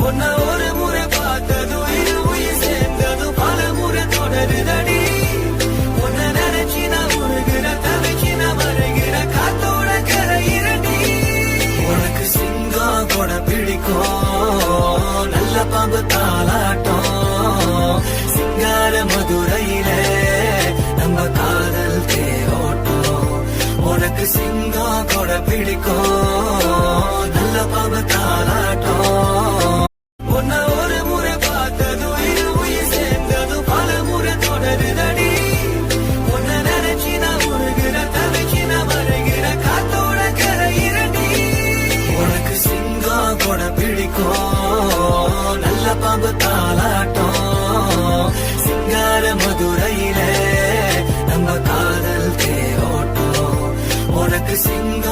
உன்ன ஒரு முறை பார்த்ததும் இரு உயிர் சேர்ந்ததும் பல முறை தொடருதடி. உன்னை நினைச்சி நான் உருகிற தவிச்சி நான் மறைகிற காத்தோட கரையிறடி. உனக்கு சிங்கம் கூட பிடிக்கும், நல்ல பாம்பு தாளாட்டம், சிங்கார மதுரையிலே நம்ம காதல் தேரோட்டம். உனக்கு சிங்கம் கூட பிடிக்கும், நல்ல பாம்பு தாளாட்டம். உன்னை ஒரு முறை பார்த்ததும் இரு உயிர் சேர்ந்ததும் பல முறை தொடருதடி. உன்னை நினைச்சி நான் உருகிற தவிச்சி நான் மறைகிற காத்தோட கரையிறடி. உனக்கு சிங்கம் கூட பிடிக்கும், நல்ல பாம்பு தாளாட்டம், சிங்கார மதுரையிலே நம்ம காதல் தேரோட்டம். உனக்கு சிங்கம்